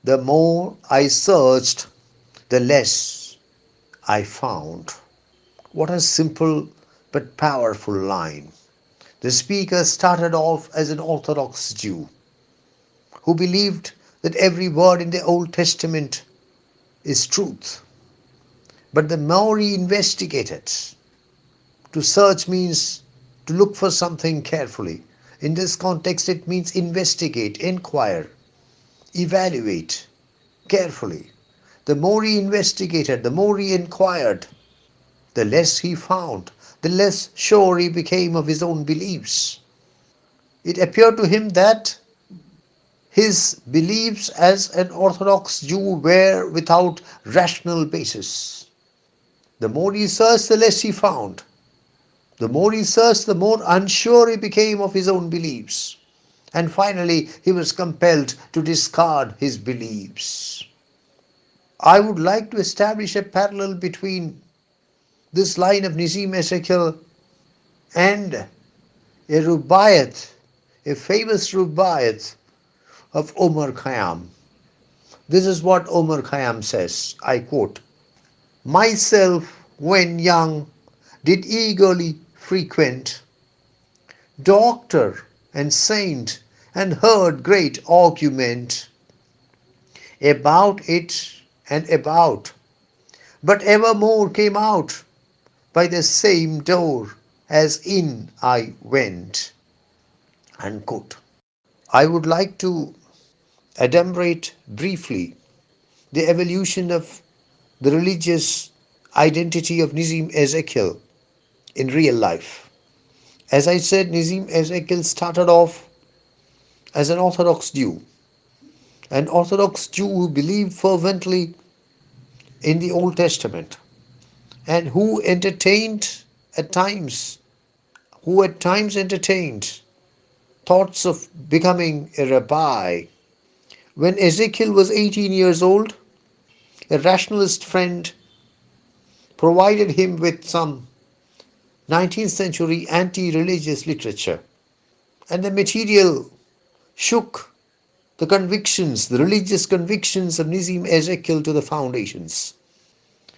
The more I searched, the less I found. What a simple but powerful line. The speaker started off as an Orthodox Jew who believed that every word in the Old Testament is truth. But the more he investigated, to search means to look for something carefully. In this context, it means investigate, inquire, evaluate carefully. The more he investigated, the more he inquired, the less he found, the less sure he became of his own beliefs. It appeared to him that his beliefs as an Orthodox Jew were without rational basis. The more he searched, the less he found. The more he searched, the more unsure he became of his own beliefs. And finally, he was compelled to discard his beliefs. I would like to establish a parallel between this line of Nissim Ezekiel and a rubaiyat, a famous rubaiyat of Omar Khayyam. This is what Omar Khayyam says, I quote, "Myself, when young, did eagerly frequent doctor and saint, and heard great argument about it and about, but evermore came out by the same door as in I went." Unquote. I would like to adumbrate briefly the evolution of the religious identity of Nissim Ezekiel in real life. As I said, Nissim Ezekiel started off as an Orthodox Jew who believed fervently in the Old Testament and at times, who at times entertained thoughts of becoming a rabbi. When Ezekiel was 18 years old, a rationalist friend provided him with some 19th century anti-religious literature, and the material shook the religious convictions of Nissim Ezekiel to the foundations.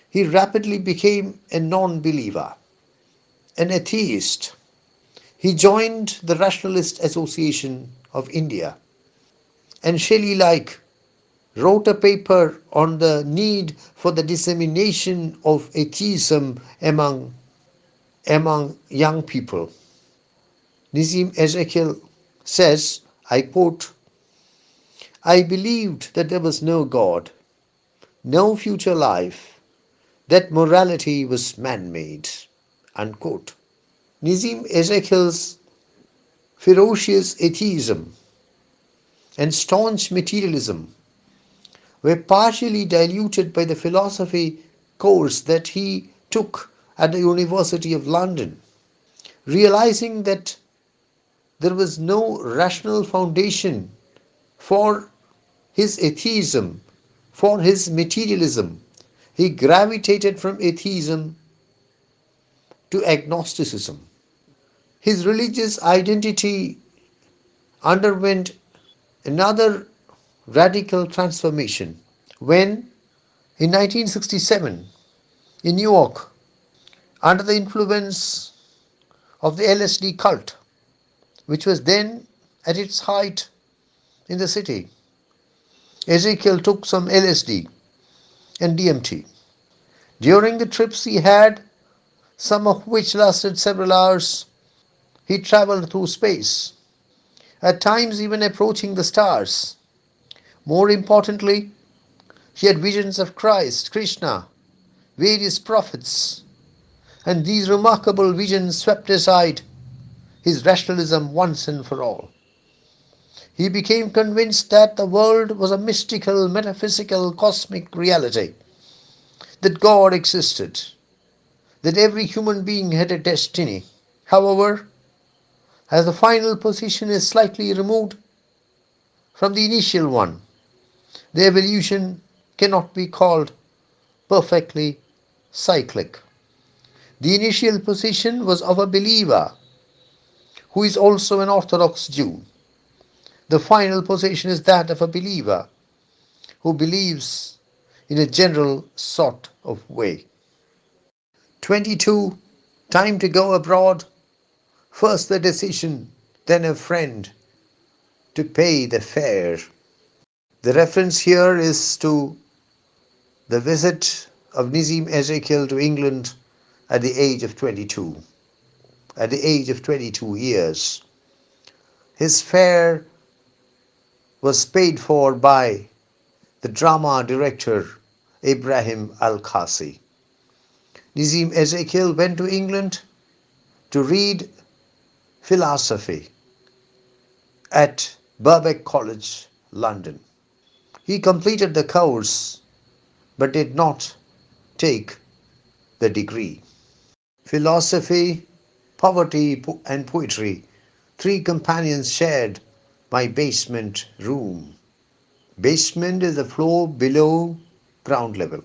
He rapidly became a non-believer, an atheist. He joined the Rationalist Association of India and Shelley-like wrote a paper on the need for the dissemination of atheism among young people. Nissim Ezekiel says, I quote, "I believed that there was no God, no future life, that morality was man-made." Unquote. Nissim Ezekiel's ferocious atheism and staunch materialism were partially diluted by the philosophy course that he took at the University of London. Realizing that there was no rational foundation for his atheism, for his materialism, he gravitated from atheism to agnosticism. His religious identity underwent another radical transformation when, in 1967, in New York, under the influence of the LSD cult, which was then at its height in the city, Ezekiel took some LSD and DMT. During the trips he had, some of which lasted several hours, he traveled through space, at times even approaching the stars. More importantly, he had visions of Christ, Krishna, various prophets, and these remarkable visions swept aside his rationalism once and for all. He became convinced that the world was a mystical, metaphysical, cosmic reality, that God existed, that every human being had a destiny. However, as the final position is slightly removed from the initial one, the evolution cannot be called perfectly cyclic. The initial position was of a believer who is also an Orthodox Jew. The final position is that of a believer who believes in a general sort of way. 22. Time to go abroad. First the decision, then a friend to pay the fare. The reference here is to the visit of Nissim Ezekiel to England at the age of 22. At the age of 22 years. His fare was paid for by the drama director Ibrahim Al-Khasi. Nissim Ezekiel went to England to read philosophy at Birkbeck College, London. He completed the course but did not take the degree. Philosophy, poverty, and poetry, three companions shared my basement room. Basement is the floor below ground level.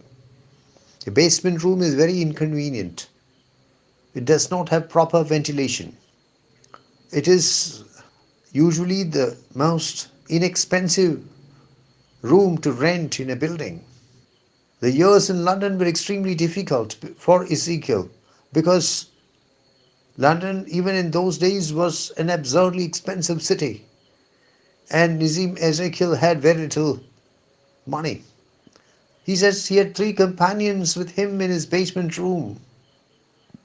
The basement room is very inconvenient. It does not have proper ventilation. It is usually the most inexpensive room to rent in a building. The years in London were extremely difficult for Ezekiel because London, even in those days, was an absurdly expensive city, and Nissim Ezekiel had very little money. He says he had three companions with him in his basement room.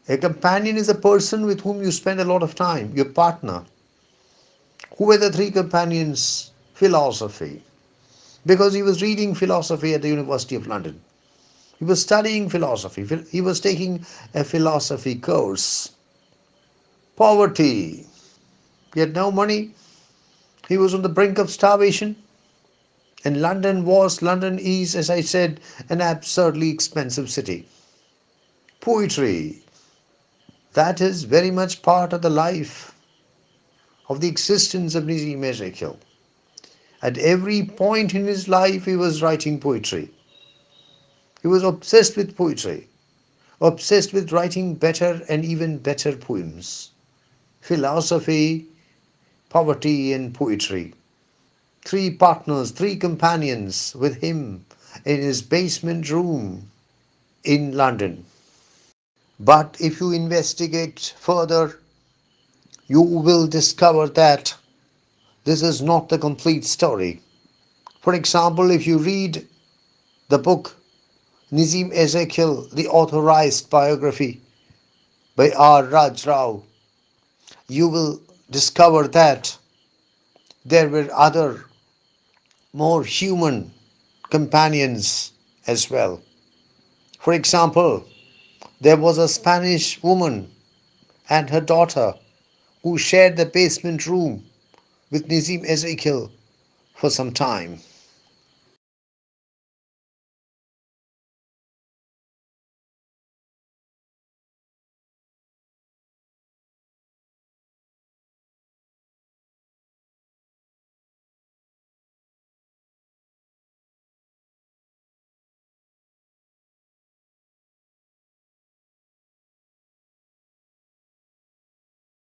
A companion is a person with whom you spend a lot of time, your partner. Who were the three companions? Philosophy. Because he was reading philosophy at the University of London. He was studying philosophy. He was taking a philosophy course. Poverty. He had no money. He was on the brink of starvation. And London is, as I said, an absurdly expensive city. Poetry. That is very much part of the life of the existence of Nissim Ezekiel. At every point in his life, he was writing poetry. He was obsessed with poetry, obsessed with writing better and even better poems. Philosophy, poverty, and poetry. Three partners, three companions with him in his basement room in London. But if you investigate further, you will discover that this is not the complete story. For example, if you read the book Nissim Ezekiel, the authorized biography by R. Raj Rao, you will discover that there were other more human companions as well. For example, there was a Spanish woman and her daughter who shared the basement room with Nissim Ezekiel for some time.